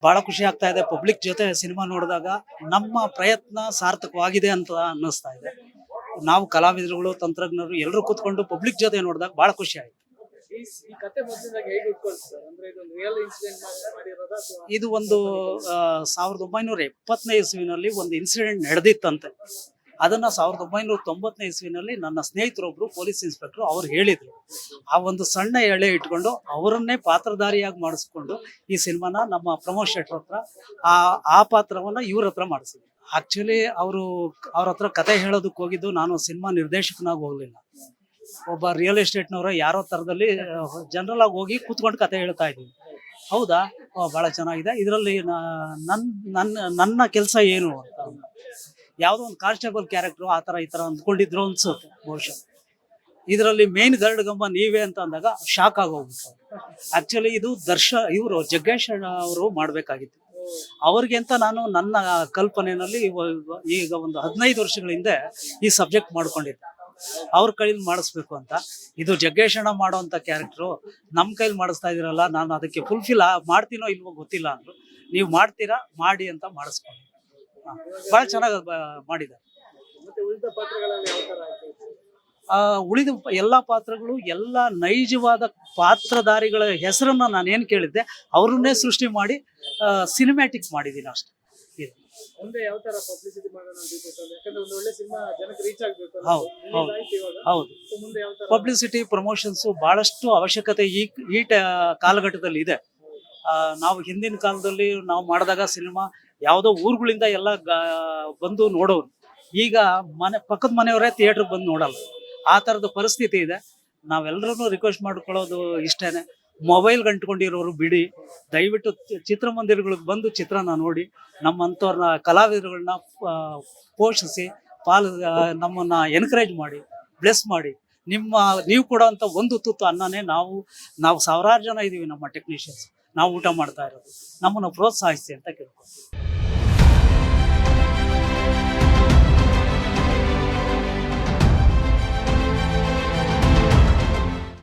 ಬಹಳ ಖುಷಿ ಆಗ್ತಾ ಇದೆ. ಪಬ್ಲಿಕ್ ಜೊತೆ ಸಿನಿಮಾ ನೋಡಿದಾಗ ನಮ್ಮ ಪ್ರಯತ್ನ ಸಾರ್ಥಕವಾಗಿದೆ ಅಂತ ಅನ್ನಿಸ್ತಾ ಇದೆ. ನಾವು ಕಲಾವಿದರುಗಳು, ತಂತ್ರಜ್ಞರು ಎಲ್ಲರೂ ಕೂತ್ಕೊಂಡು ಪಬ್ಲಿಕ್ ಜೊತೆ ನೋಡಿದಾಗ ಬಹಳ ಖುಷಿ ಆಯ್ತು. ಈ ಕತೆ ಮೊದಲಿಂದ ಹೇಗೆ ಉಟ್ಕೊಳ್ತು ಸರ್? ಅಂದ್ರೆ ಇದೊಂದು ರಿಯಲ್ ಇನ್ಸಿಡೆಂಟ್ ಮಾಡಿರೋದಾ ಅಥವಾ ಇದು ಒಂದು 1970ನೇ ಇಸ್ವಿನಲ್ಲಿ ಒಂದು ಇನ್ಸಿಡೆಂಟ್ ನಡೆದಿತ್ತಂತೆ. ಅದನ್ನ 1990ನೇ ಇಸ್ವಿನಲ್ಲಿ ನನ್ನ ಸ್ನೇಹಿತರೊಬ್ರು ಪೊಲೀಸ್ ಇನ್ಸ್ಪೆಕ್ಟರ್ ಅವ್ರು ಹೇಳಿದ್ರು. ಆ ಒಂದು ಸಣ್ಣ ಎಳೆ ಇಟ್ಕೊಂಡು ಅವರನ್ನೇ ಪಾತ್ರಧಾರಿಯಾಗಿ ಮಾಡಿಸ್ಕೊಂಡು ಈ ಸಿನಿಮಾನ ನಮ್ಮ ಪ್ರಮೋದ್ ಶೆಟ್ಟರ್ ಹತ್ರ ಆ ಪಾತ್ರವನ್ನ ಇವ್ರ ಹತ್ರ ಮಾಡಿಸಿದ್ರು. ಆಕ್ಚುಲಿ ಅವ್ರ ಹತ್ರ ಕತೆ ಹೇಳೋದಕ್ಕೆ ಹೋಗಿದ್ದು ನಾನು ಸಿನಿಮಾ ನಿರ್ದೇಶಕನಾಗಿ ಹೋಗ್ಲಿಲ್ಲ. ಒಬ್ಬ ರಿಯಲ್ ಎಸ್ಟೇಟ್ನವರ ಯಾರೋ ತರದಲ್ಲಿ ಜನರಲ್ ಆಗಿ ಹೋಗಿ ಕೂತ್ಕೊಂಡು ಕತೆ ಹೇಳ್ತಾ ಇದ್ದೀವಿ. ಹೌದಾ, ಬಹಳ ಚೆನ್ನಾಗಿದೆ. ಇದರಲ್ಲಿ ನನ್ನ ಕೆಲಸ ಏನು ಅಂತ, ಯಾವುದೋ ಒಂದು ಕಾನ್ಸ್ಟೇಬಲ್ ಕ್ಯಾರೆಕ್ಟರ್ ಆ ಥರ ಈ ಥರ ಅಂದ್ಕೊಂಡಿದ್ರು ಅನ್ಸುತ್ತೆ ಬಹುಶಃ. ಇದರಲ್ಲಿ ಮೇನ್ ಗರುಡಗಂಬ ನೀವೇ ಅಂತ ಅಂದಾಗ ಶಾಕ್ ಆಗೋಗ್ಬಿಟ್ಟು. ಆಕ್ಚುಲಿ ಇದು ಇವರು ಜಗ್ಗೇಶ್ ಅವರು ಮಾಡಬೇಕಾಗಿತ್ತು. ಅವ್ರಿಗೆ ಅಂತ ನಾನು ನನ್ನ ಕಲ್ಪನೆಯಲ್ಲಿ ಈಗ ಒಂದು 15 ವರ್ಷಗಳ ಹಿಂದೆ ಈ ಸಬ್ಜೆಕ್ಟ್ ಮಾಡ್ಕೊಂಡಿದ್ದೆ. ಅವ್ರ ಕೈಲಿ ಮಾಡಿಸ್ಬೇಕು ಅಂತ. ಇದು ಜಗ್ಗೇಶ್ ಅಣ್ಣ ಮಾಡೋಂಥ ಕ್ಯಾರೆಕ್ಟ್ರು ನಮ್ಮ ಕೈಲಿ ಮಾಡಿಸ್ತಾ ಇದೀರಲ್ಲ, ನಾನು ಅದಕ್ಕೆ ಫುಲ್ಫಿಲ್ ಮಾಡ್ತೀನೋ ಇಲ್ವೋ ಗೊತ್ತಿಲ್ಲ ಅಂದ್ರು. ನೀವು ಮಾಡ್ತೀರಾ, ಮಾಡಿ ಅಂತ ಮಾಡಿಸ್ಕೊಂಡು ಬಹಳ ಚೆನ್ನಾಗಿ ಮಾಡಿದ್ದಾರೆ. ಮತ್ತೆ ಉಳಿದ ಪಾತ್ರಗಳಲ್ಲಿ ಯಾವ ತರ ಆಯ್ತು? ಉಳಿದ ಎಲ್ಲಾ ಪಾತ್ರಗಳು ಎಲ್ಲ ನೈಜವಾದ ಪಾತ್ರಧಾರಿಗಳ ಹೆಸರನ್ನ ನಾನೇನ್ ಕೇಳಿದ್ದೆ ಅವ್ರನ್ನೇ ಸೃಷ್ಟಿ ಮಾಡಿ ಸಿನಿಮ್ಯಾಟಿಕ್ ಮಾಡಿದ್ದೀನಿ ಅಷ್ಟೇ. ಇದು ಮುಂದೆ ಯಾವ ತರ ಪಬ್ಲಿಸಿಟಿ ಮಾಡೋಣ ಅಂತ ಇತ್ತು? ಯಾಕಂದ್ರೆ ಒಂದು ಒಳ್ಳೆ ಸಿನಿಮಾ ಜನಕ್ಕೆ ರೀಚ್ ಆಗ್ಬೇಕು. ಹೌದು ಹೌದು ಆಯ್ತು ಇವಾಗ. ಹೌದು. So ಮುಂದೆ ಯಾವ ತರ ಪಬ್ಲಿಸಿಟಿ ಪ್ರಮೋಷನ್ಸ್ ಬಹಳಷ್ಟು ಅವಶ್ಯಕತೆ ಈ ಕಾಲಘಟ್ಟದಲ್ಲಿ ಇದೆ. ನಾವು ಹಿಂದಿನ ಕಾಲದಲ್ಲಿ ನಾವು ಮಾಡಿದಾಗ ಸಿನಿಮಾ ಯಾವುದೋ ಊರುಗಳಿಂದ ಎಲ್ಲ ಬಂದು ನೋಡೋರು. ಈಗ ಪಕ್ಕದ ಮನೆಯವರೇ ಥಿಯೇಟರ್ ಬಂದು ನೋಡಲ್ಲ. ಆ ಥರದ ಪರಿಸ್ಥಿತಿ ಇದೆ. ನಾವೆಲ್ಲರೂ ರಿಕ್ವೆಸ್ಟ್ ಮಾಡ್ಕೊಳ್ಳೋದು ಇಷ್ಟೇನೆ, ಮೊಬೈಲ್ ಗಂಟ್ಕೊಂಡಿರೋರು ಬಿಡಿ, ದಯವಿಟ್ಟು ಚಿತ್ರಮಂದಿರಗಳಿಗೆ ಬಂದು ಚಿತ್ರನ ನೋಡಿ, ನಮ್ಮಂಥವ್ರನ್ನ ಕಲಾವಿದರುಗಳನ್ನ ಪೋಷಿಸಿ ನಮ್ಮನ್ನ ಎನ್ಕರೇಜ್ ಮಾಡಿ, ಬ್ಲೆಸ್ ಮಾಡಿ. ನೀವು ಕೊಡೋಂಥ ಒಂದು ತುತ್ತು ಅನ್ನನೇ ನಾವು ಸಾವಿರಾರು ಜನ ಇದ್ದೀವಿ, ನಮ್ಮ ಟೆಕ್ನಿಷಿಯನ್ಸ್, ನಾವು ಊಟ ಮಾಡ್ತಾ ಇರೋದು. ನಮ್ಮನ್ನು ಪ್ರೋತ್ಸಾಹಿಸಿ ಅಂತ ಕೇಳ್ಕೊಂಡು